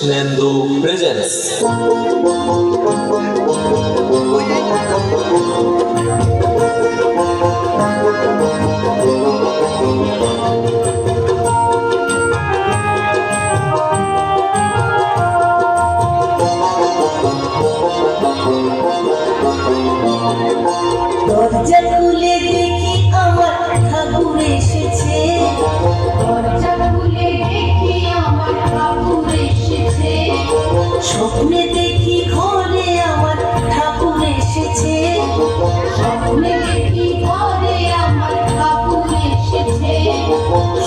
Nendu presents. দরজা খুলে দেখি আমার ঠাকুর এসেছে, দরজা খুলে দেখি আমার ঠাকুর এসেছে। স্বপ্নে দেখি ঘরে আমার ঠাকুর এসেছে, স্বপ্নে দেখি ঘরে আমার ঠাকুর এসেছে।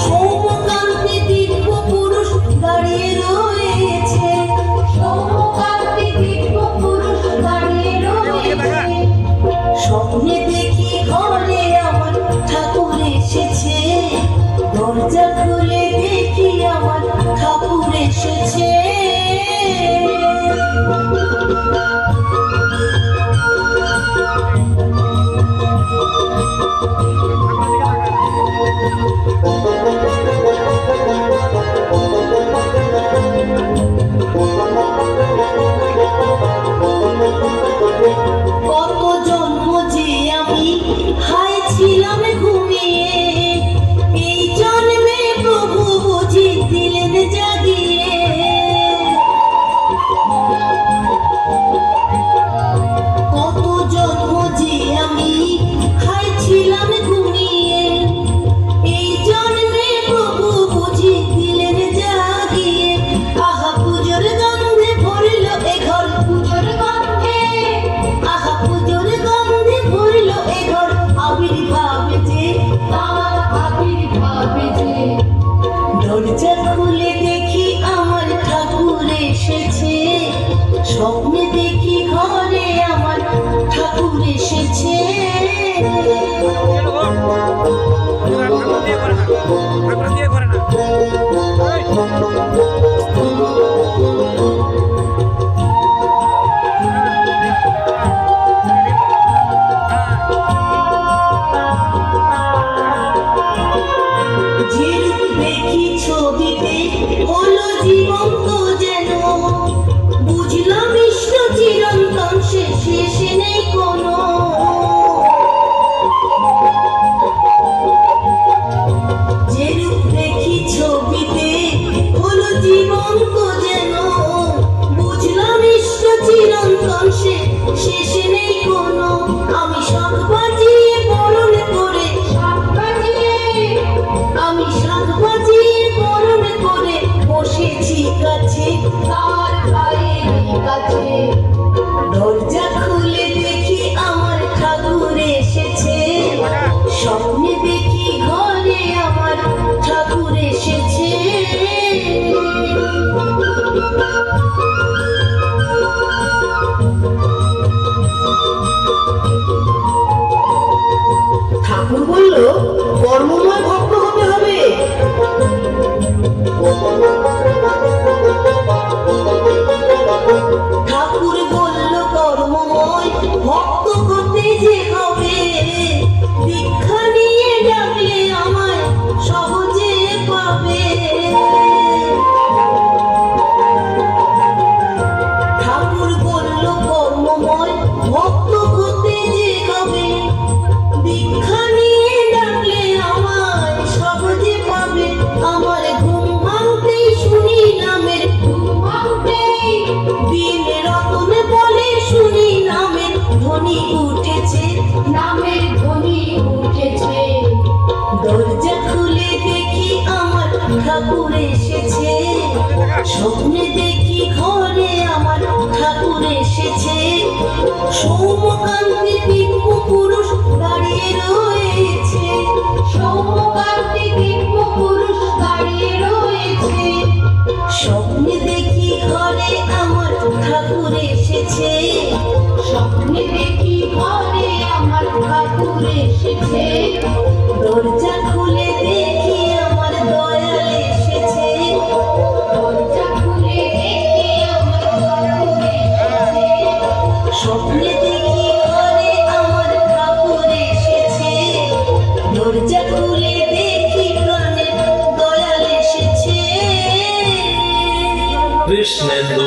সৌমকান্তি দিব্য পুরুষ দাঁড়িয়ে রয়েছে, সৌমকান্তি দিব্য পুরুষ দাঁড়িয়ে রয়েছে। স্বপ্নে দেখি ঘরে আমার ঠাকুর এসেছে, দরজা খুলে দেখি আমার ঠাকুর এসেছে। কত জন্ম যে আমি হায় ছিলাম ঘুমিয়ে, এই জন্মে প্রভু বুঝি দিলেন জাগিয়ে। কত জন্ম যে আমি হায় ছিলাম ঘুমিয়ে, এই জন্মে প্রভু বুঝি দিলেন জাগিয়ে। আহা পুজোর গন্ধে ভরল এ ঘর, পুজোর গন্ধে, আহা পুজোর গন্ধে ভরল এ ঘর, আবির্ভাব যে তার আবির্ভাব যে। দরজা খুলে দেখি আমার ঠাকুর এসেছে, স্বপ্নে দেখি ঘরে আমার ঠাকুর এসেছে। যে রূপ দেখি ছবিতে হলো জীবন্ত যেন, বুঝলাম ইষ্ট চিরন্তন শেষে নেই কোনো। যে রূপ দেখি ছবিতে হলো জীবন্ত যেন, বুঝলাম ইষ্ট চিরন্তন শেষে নেই কোনো। আমি শাঁখ বাজিয়ে বরণ করে, শাঁখ বাজিয়ে, আমি শাঁখ বাজিয়ে বরণ করে বসেছি কাছে, তার পায়ের কাছে। দরজা খুলে দেখি আমার ঠাকুর এসেছে, স্বপ্নে দেখি ঘরে আমার ঠাকুর এসেছে। ঠাকুর বলল কর্মময় ভক্ত হতে হবে। ঠাকুর বলল কর্মময় ভক্ত হতে যে হবে, দীক্ষা নিয়ে ডাকলে আমায় সহজে পাবে। ঠাকুর বলল কর্মময় ভক্ত হতে যে হবে, দীক্ষা নিয়ে ডাকলে আমায় সহজে পাবে। আমার ঘুম ভাঙতেই শুনি নামের, ঘুম ভাঙতেই দিন রতন বলে শুনি নামের ধ্বনি উঠেছে, নামের ধ্বনি উঠেছে। দরজা খুলে দেখি আমার ঠাকুর এসেছে, স্বপ্নে দেখি ঘরে আমার ঠাকুর এসেছে। সৌমকান্তি দিব্য পুরুষ দাঁড়িয়ে রয়েছে, সৌমকান্তি দিব্য পুরুষ দাঁড়িয়ে রয়েছে। স্বপ্নে দেখি ঘরে আমার ঠাকুর এসেছে, স্বপ্নে দেখি ঘরে আমার ঠাকুর এসেছে। দরজা খুলে দেখি আমার দয়াল এসেছে, দরজা খুলে দেখি আমার ঠাকুর এসেছে। স্বপ্নে দেখি ঘরে আমার ঠাকুর এসেছে, দরজা খুলে দেখি প্রাণের দয়াল এসেছে। Krishna শুভেন্দু